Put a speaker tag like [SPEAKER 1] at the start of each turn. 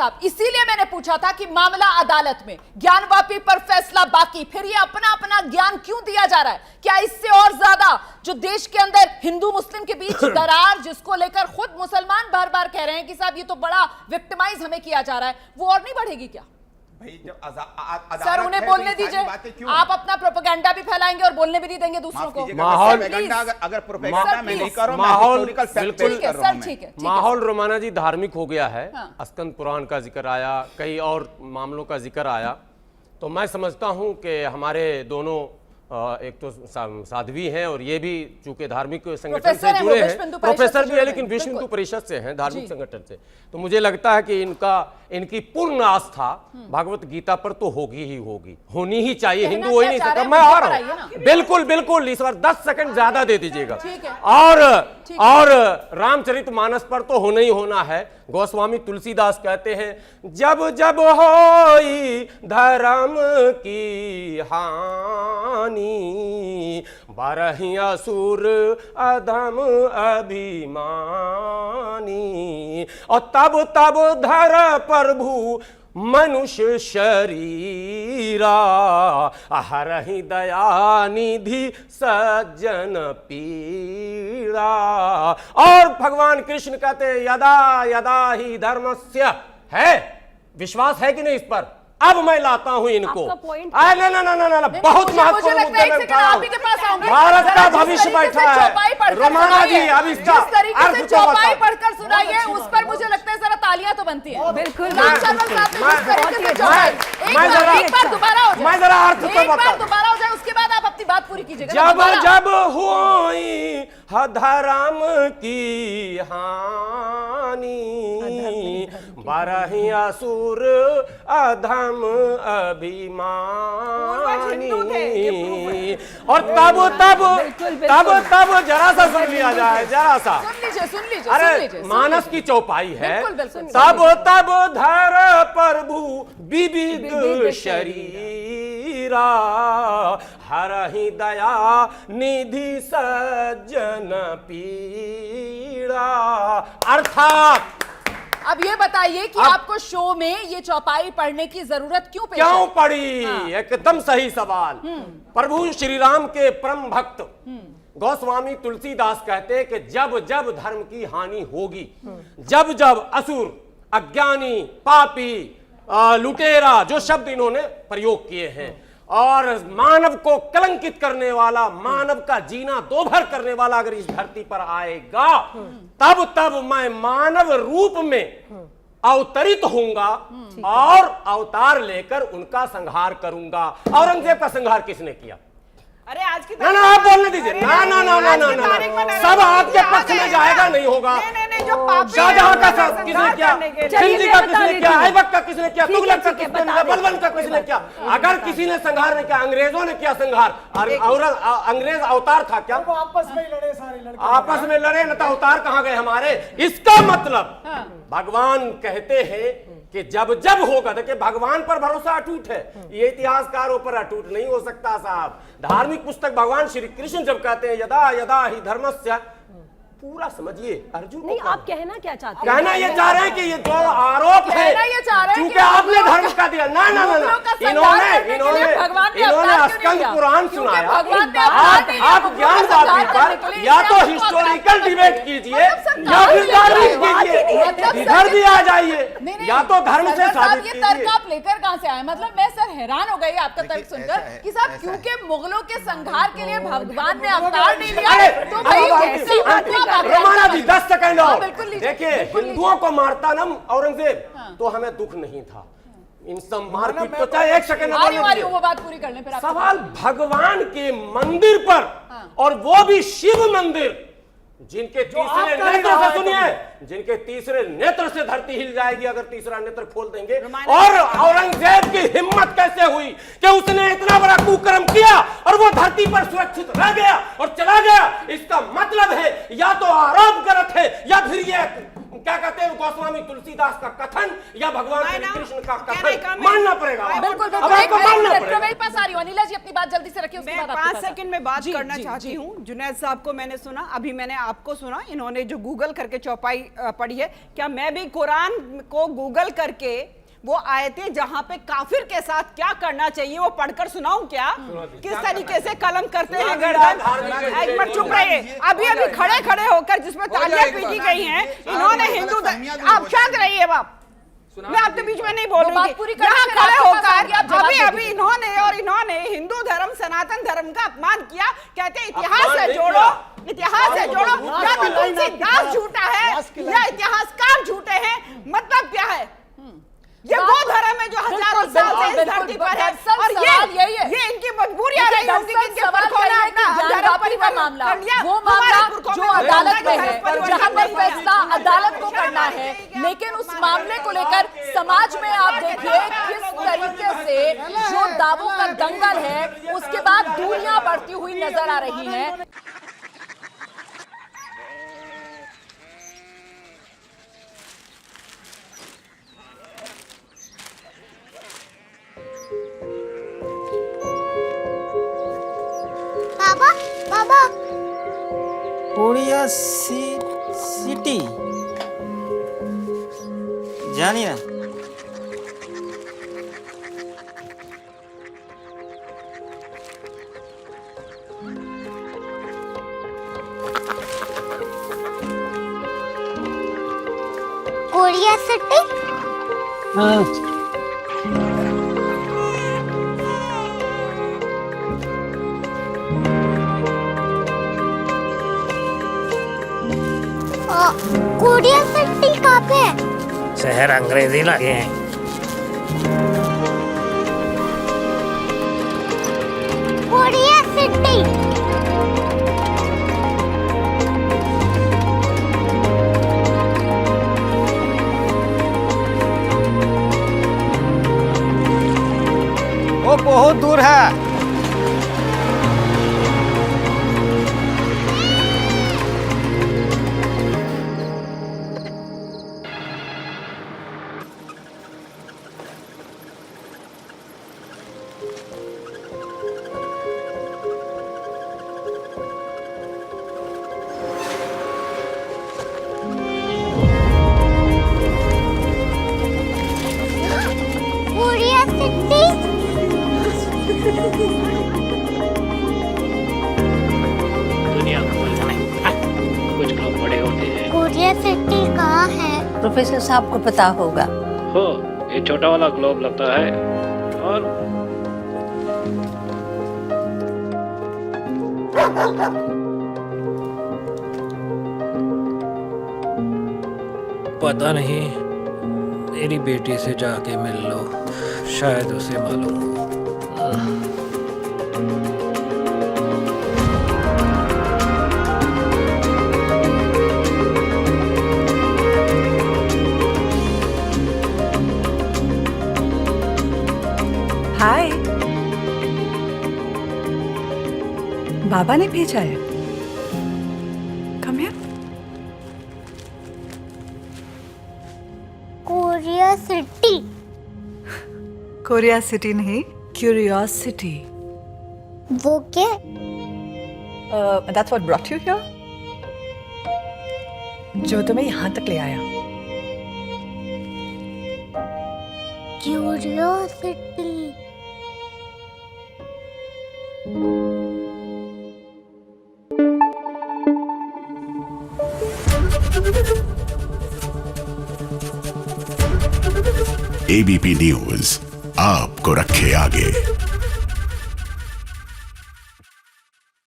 [SPEAKER 1] साहब, इसीलिए मैंने पूछा था कि मामला अदालत में, ज्ञानवापी पर फैसला बाकी, फिर ये अपना अपना ज्ञान क्यों दिया जा रहा है? क्या इससे और ज्यादा जो देश के अंदर हिंदू मुस्लिम के बीच दरार, जिसको लेकर खुद मुसलमान बार बार कह रहे हैं कि साहब ये तो बड़ा विक्टिमाइज हमें किया जा रहा है, वो और नहीं बढ़ेगी क्या?
[SPEAKER 2] भाई जब
[SPEAKER 1] सर उन्हें बोलने दीजिए, आप अपना प्रोपेगेंडा भी फैलाएंगे और बोलने भी नहीं देंगे दूसरों को।
[SPEAKER 2] माहौल अगर प्रोपेगेंडा मैं नहीं कर रहा हूं, माहौल
[SPEAKER 1] ठीक है,
[SPEAKER 3] माहौल रोमाना जी धार्मिक हो गया है। अस्कंद पुराण का जिक्र आया, कई और मामलों का जिक्र आया, तो मैं समझता हूं कि हमारे दोनों एक तो साध्वी हैं और ये भी चूंकि धार्मिक संगठन से जुड़े हैं, प्रोफेसर भी है लेकिन विश्व हिंदू परिषद से हैं, धार्मिक संगठन से, तो मुझे लगता है कि इनकी पूर्ण आस्था भगवत गीता पर तो होगी ही होगी, होनी ही चाहिए। हिंदू हो ही नहीं सकता। मैं आ रहा हूं, बिल्कुल बिल्कुल, इस बार 10 सेकंड ज्यादा दे दीजिएगा। और रामचरितमानस पर तो होना ही होना है। गोस्वामी तुलसीदास कहते हैं, जब जब होई धर्म की हानि, बरहि असुर अधम अभिमानी, और तब तब धर प्रभु मनुष्य शरीरा, हरहि दया निधि सज्जन पीड़ा। और भगवान कृष्ण कहते हैं, यदा यदा ही धर्मस्य, है विश्वास है कि नहीं इस पर? अब मैं लाता हूं इनको। ना बहुत महत्वपूर्ण मुद्दा मैं उठा रहा हूं। भारत का भविष्य बैठा है। रोमाना जी अब इसका अर्थ
[SPEAKER 1] चौपाई पढ़कर सुनाइए, उस पर मुझे लगता है जरा तालियां तो बनती हैं।
[SPEAKER 4] बिल्कुल
[SPEAKER 1] मैं
[SPEAKER 3] जरा अर्थ तो बता,
[SPEAKER 1] दोबारा हो जाए उसके बाद आप अपनी बात पूरी कीजिएगा।
[SPEAKER 3] जब जब हुई धर्म की हानि, बरहि असुर अधम अभिमानी, और तब जरा सा सुन लिया जाए, जरा सा
[SPEAKER 1] सुन लीजिए।
[SPEAKER 3] अरे मानस की चौपाई है।
[SPEAKER 1] बिल्कुल,
[SPEAKER 3] तब धर प्रभु विविध शरीरा, हरहि दया निधि सज्जन पीड़ा। अर्थात
[SPEAKER 1] अब ये बताइए कि आपको शो में ये चौपाई पढ़ने की जरूरत क्यों
[SPEAKER 3] पड़ी? एकदम सही सवाल। प्रभु श्री राम के परम भक्त गोस्वामी तुलसीदास कहते हैं कि जब जब धर्म की हानि होगी, जब जब असुर, अज्ञानी, पापी, लुटेरा, जो शब्द इन्होंने प्रयोग किए हैं, और मानव को कलंकित करने वाला, मानव का जीना दोभर करने वाला अगर इस धरती पर आएगा, तब मैं मानव रूप में अवतरित होऊंगा और अवतार लेकर उनका संहार करूंगा। औरंगजेब का संहार किसने किया?
[SPEAKER 4] अरे आज की
[SPEAKER 3] ना आप बोलने दीजिए। ना सब आपके पक्ष में जाएगा, नहीं होगा। शाहजहां का किसने किया? खिलजी का किसने किया? ऐबक का किसने किया? तुगलक का किसने किया? बलबन का किसने किया? अगर किसी ने संहार नहीं किया, अंग्रेजों ने किया संहार। और अंग्रेज अवतार था क्या?
[SPEAKER 5] आपस में लड़े, सारे लड़के
[SPEAKER 3] आपस में लड़े, न तो अवतार कहां गए हमारे? इसका मतलब भगवान कहते हैं कि जब जब होगा, देखिए भगवान पर भरोसा अटूट है, ये इतिहासकारों पर अटूट नहीं हो सकता साहब। धार्मिक पुस्तक भगवान श्री कृष्ण जब कहते हैं यदा यदा ही धर्मस्य, पूरा समझिए अर्जुन
[SPEAKER 4] नहीं, आप कहना क्या चाहते हैं?
[SPEAKER 3] कहना ये चाह रहे हैं कि ये जो आरोप है, क्योंकि आपने धर्म का दिया। ना इन्होंने अस्कंद पुराण सुनाया। आप ज्ञानवापी पर या तो हिस्टोरिकल डिबेट कीजिए या फिर धार्मिक कीजिए, इधर भी आ जाइए, या तो धर्म से साबित कीजिए।
[SPEAKER 1] तर्क आप लेकर कहां से आए? मतलब मैं सर हैरान हो गई आपका तर्क सुनकर कि साहब क्योंकि मुगलों के संहार के लिए भगवान ने अवतार नहीं लिया, तो भाई
[SPEAKER 3] रोमाना जी 10 सेकंड और। देखिए हिंदुओं को मारता ना औरंगजेब, तो हमें दुख नहीं था। इन सब मारपीट तो चाहे 1 सेकंड
[SPEAKER 1] वो बात पूरी करने पर
[SPEAKER 3] सवाल भगवान के मंदिर पर, और वो भी शिव मंदिर, जिनके तीसरे नेत्र से, सुनिए, जिनके तीसरे नेत्र से धरती हिल जाएगी अगर तीसरा नेत्र खोल देंगे। और औरंगजेब की हिम्मत कैसे हुई कि उसने इतना बड़ा कुकर्म किया और वो धरती पर सुरक्षित रह गया और चला गया? इसका मतलब है या तो आरोप गलत है या फिर ये क्या कहते हैं गोस्वामी तुलसीदास का कथन या भगवान
[SPEAKER 4] मैं
[SPEAKER 3] श्री
[SPEAKER 4] ना-
[SPEAKER 3] कृष्ण का
[SPEAKER 4] क्या नहीं
[SPEAKER 3] कथन
[SPEAKER 4] कहा मैं-
[SPEAKER 3] मानना पड़ेगा।
[SPEAKER 1] बिल्कुल
[SPEAKER 3] अब आपको मानना पड़ेगा।
[SPEAKER 1] प्रवेश पास आ रही हूँ। अनिला जी अपनी बात जल्दी से रखिए, उसके
[SPEAKER 4] मैं
[SPEAKER 1] बाद आपके
[SPEAKER 4] 5
[SPEAKER 1] पास
[SPEAKER 4] सेकंड में बात
[SPEAKER 1] जी,
[SPEAKER 4] करना
[SPEAKER 1] जी,
[SPEAKER 4] चाहती
[SPEAKER 1] जी।
[SPEAKER 4] हूँ। जुनैद साहब को मैंने सुना, अभी मैंने आपको सुना, इन्होंने जो गूगल करके चौपाई पढ़ी है, क्या मैं भी कुरान को गूगल करके वो आयतें जहां पे काफिर के साथ क्या करना चाहिए वो पढ़कर सुनाऊं क्या? किस तरीके से कलम करते हैं गर्दन। एक मिनट चुप रहिए। अभी अभी खड़े खड़े होकर जिसमें तालियां पीटी गई हैं, इन्होंने हिंदू आप शांत रहिए बाप, मैं आपके बीच में नहीं बोल रही थी। यहाँ खड़े होकर अभी इन्होंने हिंदू धर्म सनातन धर्म का अपमान किया। कहते इतिहास से जोड़ो, इतिहास से जोड़ो। या तो तुलसीदास झूठा है या इतिहासकार झूठे हैं, मतलब क्या है? ये वो धर्म है जो हजारों साल से इस धरती पर है और ये इनकी मजबूरियां रही होंगी कि इनके पुरखों ने अपना धर्म परिवर्तन कर लिया।
[SPEAKER 1] वो मामला जो अदालत में है, जहां पर फैसला अदालत को करना है, लेकिन उस मामले को लेकर समाज में आप देखिए किस तरीके से जो दावों का दंगल है, उसके बाद दूरियां बढ़ती हुई नजर आ रही हैं।
[SPEAKER 5] बाबा बाबा
[SPEAKER 6] कोरिया सिटी জানি না
[SPEAKER 5] कोरिया सिटी कोरिया सिटी कहाँ पे है?
[SPEAKER 7] शहर अंग्रेजी लगे हैं।
[SPEAKER 5] कोरिया सिटी
[SPEAKER 6] वो बहुत दूर है।
[SPEAKER 5] कोरिया सिटी
[SPEAKER 7] दुनिया का पता नहीं, कुछ लोग बड़े होते हैं।
[SPEAKER 5] कोरिया सिटी कहाँ है?
[SPEAKER 8] प्रोफेसर साहब को पता होगा।
[SPEAKER 7] हो, ये छोटा वाला ग्लोब लगता है और पता नहीं, मेरी बेटी से जाके मिल लो, शायद उसे मालूम हो।
[SPEAKER 9] हाय, बाबा ने भेजा है। Come here.
[SPEAKER 5] Korea city
[SPEAKER 9] Korea city नहीं, क्यूरियोसिटी।
[SPEAKER 5] वो क्या?
[SPEAKER 9] That's what brought you here, जो तुम्हें यहाँ तक ले आया।
[SPEAKER 5] क्यूरियोसिटी
[SPEAKER 10] एबीपी न्यूज आपको रखे आगे।